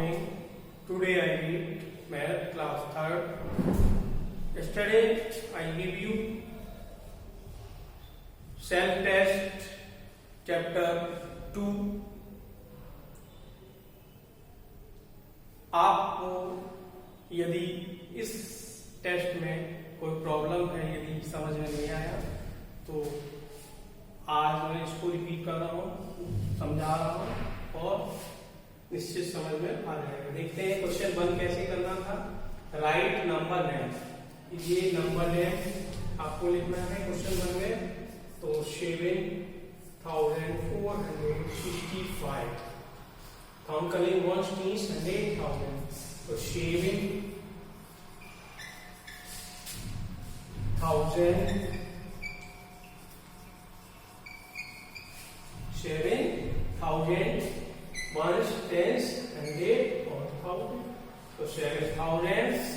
morning. Today I read math class 3rd. Yesterday I give you self-test chapter 2. आपको यदि इस test में कोई प्रॉब्लम है, यदि समझ में नहीं आया तो आज मैं इसको रिपीट कर रहा हूँ, समझा रहा हूँ और निश्चित समझ में आ जाएगा। देखते हैं क्वेश्चन 1 कैसे करना था। राइट नंबर नेम, ये नंबर नेम आपको लिखना है क्वेश्चन 1 में। तो 7,465 काउंट करें, 1 टीस 100,000। तो 7,000 7,000 ones, tens, 100 और 1,000। तो 7,465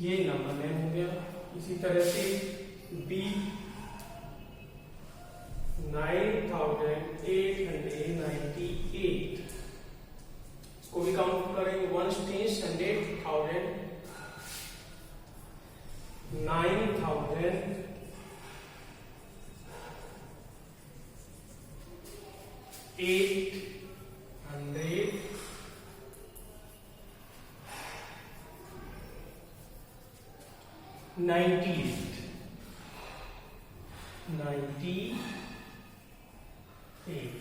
ये नंबर नेम हो गया। इसी तरह से बी 9,898, इसको भी काउंट करेंगे। 1 टीस 100,000 9,898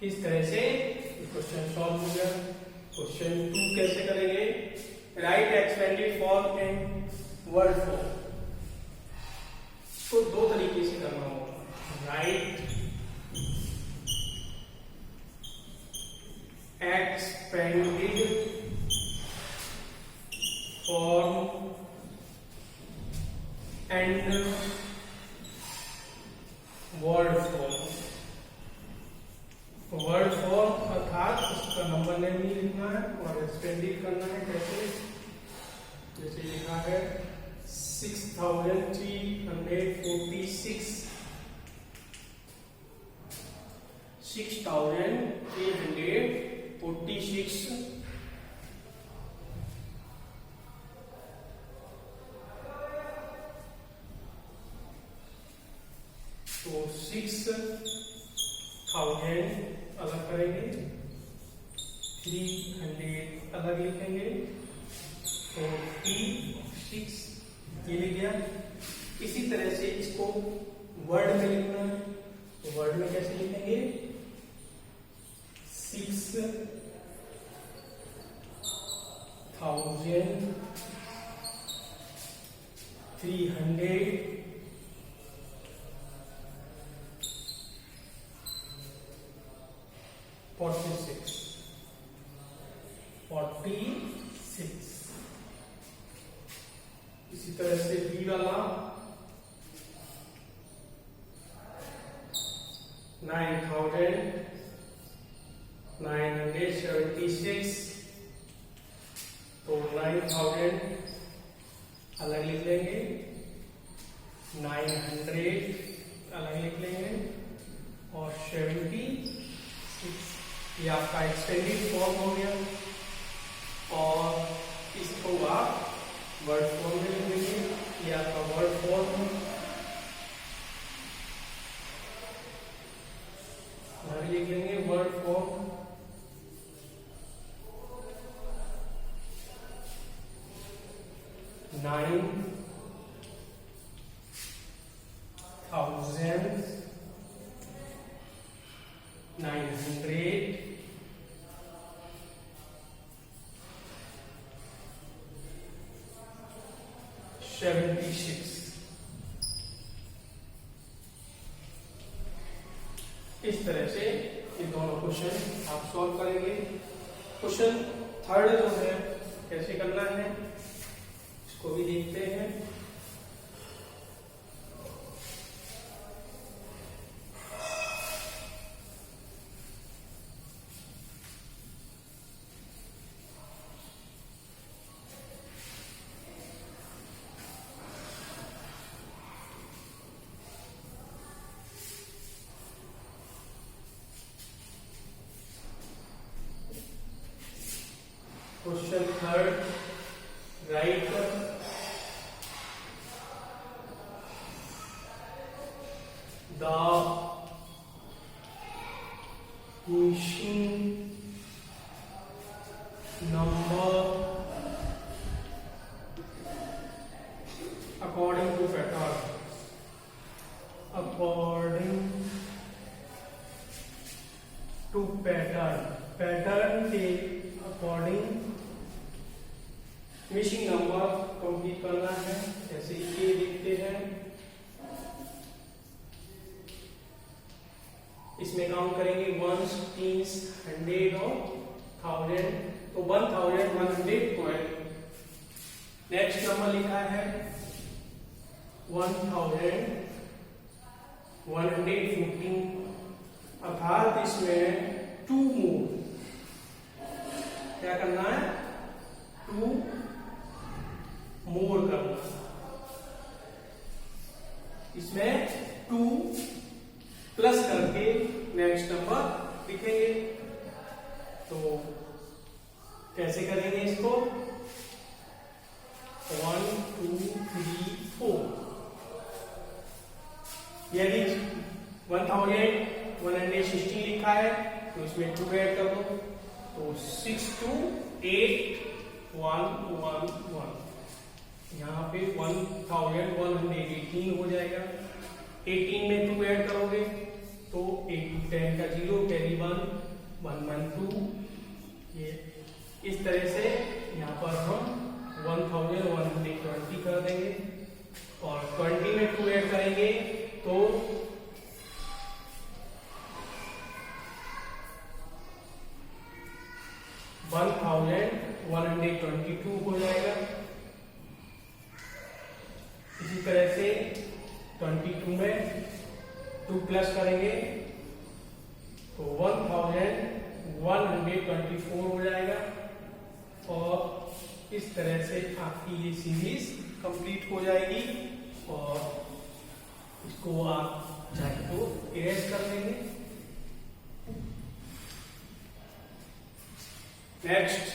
इस तरह से क्वेश्चन सॉल्व हो गया। क्वेश्चन 2 कैसे करेंगे। Right expanded form and word form, इसको 2 तरीके से करना होगा। Right expanded form and word form. Word form अर्थात उसका नंबर नेम नहीं लिखना है और एक्सपेंडेड करना है। कैसे, जैसे लिखा है 6,346 6,346 तो 6,000 अलग करेंगे, 300 अलग लिखेंगे, 46 ये लिख गया। इसी तरह से इसको वर्ड में लिखना है। तो वर्ड में कैसे लिखेंगे, 6,300 46। इसी तरह से बी वाला 9,976 तो 9,000 अलग लिख लेंगे, 900 अलग लिख लेंगे और 76 ये आपका एक्सटेंडेड फॉर्म हो गया। और इसको आप वर्ड फॉर्म में लिख देंगे, ये आपका वर्ड फॉर्म है। लिख लेंगे वर्ड फॉर्म, $9,900 76। इस तरह से ये दोनों क्वेश्चन आप सॉल्व करेंगे। क्वेश्चन 3rd जो है कैसे करना है इसको भी देखते हैं। Question third, right the machine number according to pattern. According to pattern. Pattern के according machine number कंप्लीट करना है। जैसे ये देखते हैं, इसमें काउंट करेंगे वंस, टीन्स, 100 और 1000, तो 1112। नेक्स्ट नंबर लिखा है 1114, अर्थात इसमें 2 मोर क्या करना है, 2 मोर करना। इसमें 2 प्लस करके नेक्स्ट नंबर लिखेंगे। तो कैसे करेंगे इसको, 1 2 3 4। यदि 1116 लिखा है तो इसमें 2 ऐड कर दो, तो 6 2 8 1 1 1। यहाँ पे 1118 हो जाएगा। 18 में 2 ऐड करोगे तो 8 10 का 0, कैरी 1 1 1 2। ये इस तरह से यहाँ पर हम 1120 कर देंगे, और 20 में 2 ऐड करेंगे तो 1122 हो जाएगा। इसी तरह से 22 में 2 प्लस करेंगे तो 1124 हो जाएगा। और इस तरह से आपकी ये सीरीज कंप्लीट हो जाएगी, और इसको आप चाहे तो इरेज कर देंगे। नेक्स्ट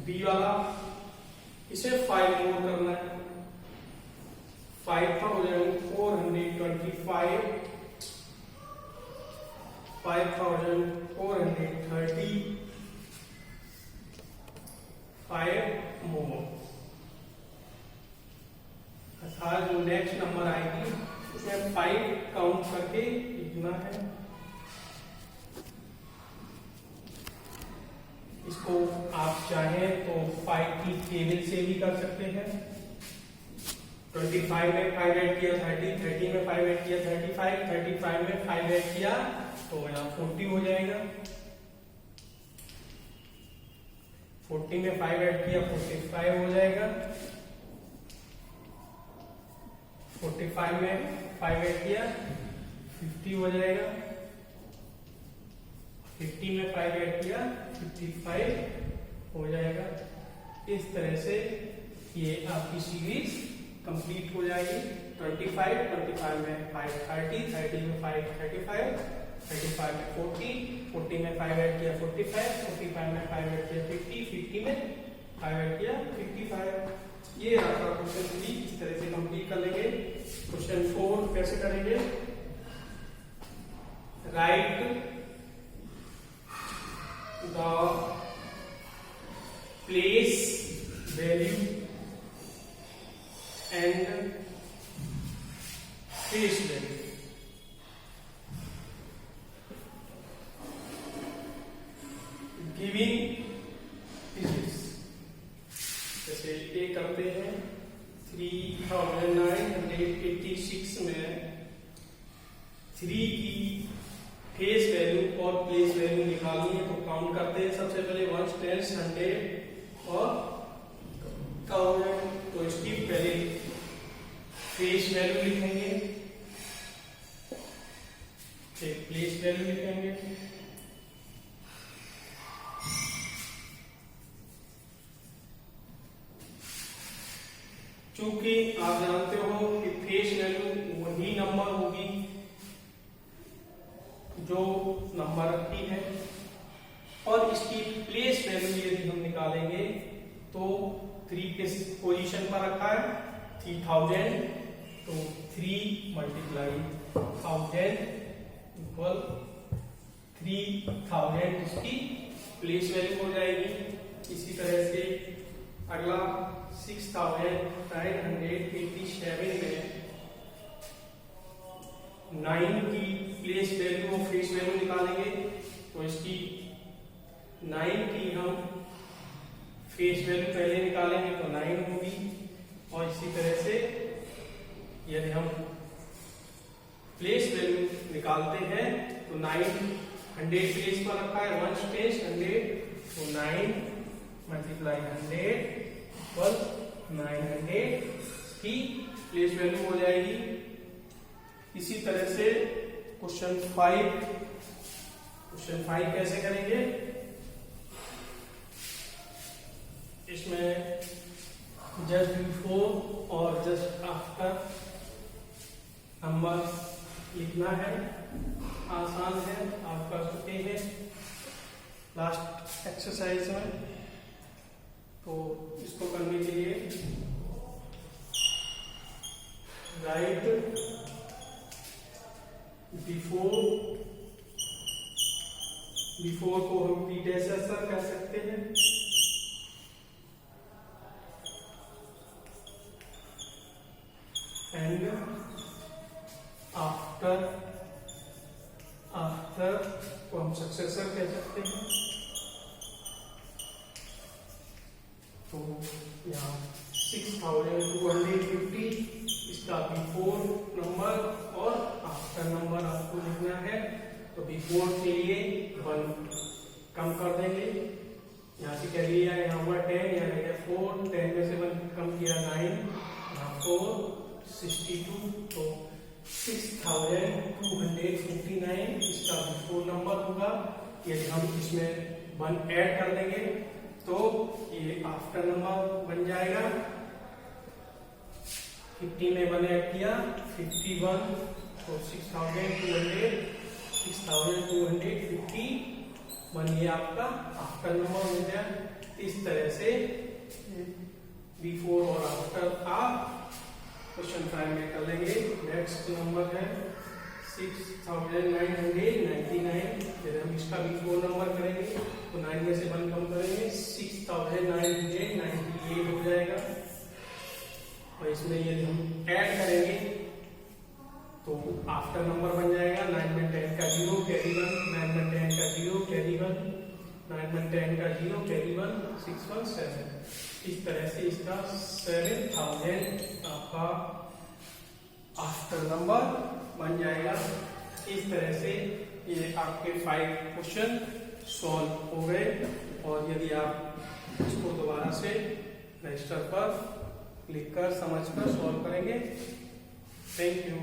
बी वाला, इसे 5 मोर करना है। 5425, 5430, 5 मोर। अर्थात जो नेक्स्ट नंबर आएगी उसमें 5 काउंट करके लिखना है। इसको आप चाहें तो 5 की टेबल से भी कर सकते हैं। 25 में 5 ऐड किया 30, 30 में 5 ऐड किया 35, 35 में 5 ऐड किया तो यहाँ 40 हो जाएगा। 40 में 5 ऐड किया 45 हो जाएगा। 45 में 5 ऐड किया 50 हो जाएगा। 50 में 5 ऐड किया 55 हो जाएगा। इस तरह से ये आपकी सीरीज कंप्लीट हो जाएगी। 25 में 5 30, 30 में 5 35, 35 में 40, 40 में 5 ऐड किया 45, 45 में 5 ऐड किया 50, 50 में 5 ऐड किया 55। ये आपका क्वेश्चन 3 इस तरह से कंप्लीट कर लेंगे। क्वेश्चन 4 कैसे करेंगे, right the place value and face value. Giving digits, जैसे ये करते हैं 3986 में 3 की फेस वैल्यू और प्लेस वैल्यू निकालनी है। तो काउंट करते हैं। सबसे पहले 1 10 100 और 1000। तो इसकी पहले फेस वैल्यू लिखेंगे, फिर प्लेस वैल्यू लिखेंगे। चूंकि आप जानते हो कि फेस वैल्यू वही नंबर होगी जो नंबर रखी है, और इसकी प्लेस वैल्यू यदि हम निकाल निकालेंगे तो 3 किस पोजीशन पर रखा है 3000, तो 3 मल्टीप्लाई 1000 इक्वल 3000 इसकी प्लेस वैल्यू हो जाएगी। इसी तरह से अगला 6987 में 9 की प्लेस वैल्यू और फेस वैल्यू निकालेंगे, तो इसकी 9 की हम फेस वैल्यू पहले निकालेंगे तो 9 होगी। और इसी तरह से यदि हम प्लेस वैल्यू निकालते हैं तो 900 प्लेस पर रखा है, 1 स्पेस 100, तो 9 मल्टीप्लाई 100 इक्वल 900 की प्लेस वैल्यू हो जाएगी। इसी तरह से क्वेश्चन 5 कैसे करेंगे, इसमें जस्ट बिफोर और जस्ट आफ्टर नंबर लिखना है, आसान है, आप कर चुके हैं लास्ट एक्सरसाइज में। तो इसको करने के लिए राइट बिफोर को हम प्रीडेसेसर कह सकते हैं, एंड आफ्टर को हम सक्सेसर कह सकते हैं। तो यहाँ 6250 इसका बिफोर नंबर और आफ्टर नंबर आपको लिखना है। तो बिफोर के लिए 1 कम कर देंगे, यहाँ से क्या लिया, यहाँ हुआ 10, यहाँ लिखा 4, 10 में से 1 कम किया 9, यहाँ 4 62, तो 6259 इसका बिफोर नंबर होगा। यदि हम इसमें 1 ऐड कर देंगे तो ये आफ्टर नंबर बन जाएगा। 50 में 1 ऐड किया 51, तो 6251 ये आपका आफ्टर नंबर हो गया। इस तरह से बिफोर और आफ्टर आप क्वेश्चन 5 में कर लेंगे। नेक्स्ट नंबर है 6999। यदि हम इसका बिफोर नंबर करेंगे तो 9 में से 1 कम करेंगे, 6998 हो जाएगा। और इसमें यदि हम ऐड करेंगे तो आफ्टर नंबर बन जाएगा। 9 में 10 का 0 कैरी 1, 9 में 10 का 0 कैरी 1, 9 में 10 का 0 कैरी 1, 617। इस तरह से इसका 7000 आपका आफ्टर नंबर बन जाएगा। इस तरह से ये आपके 5 क्वेश्चन सॉल्व हो गए। और यदि आप इसको दोबारा से रजिस्टर पर लिखकर समझकर सॉल्व करेंगे। Thank you.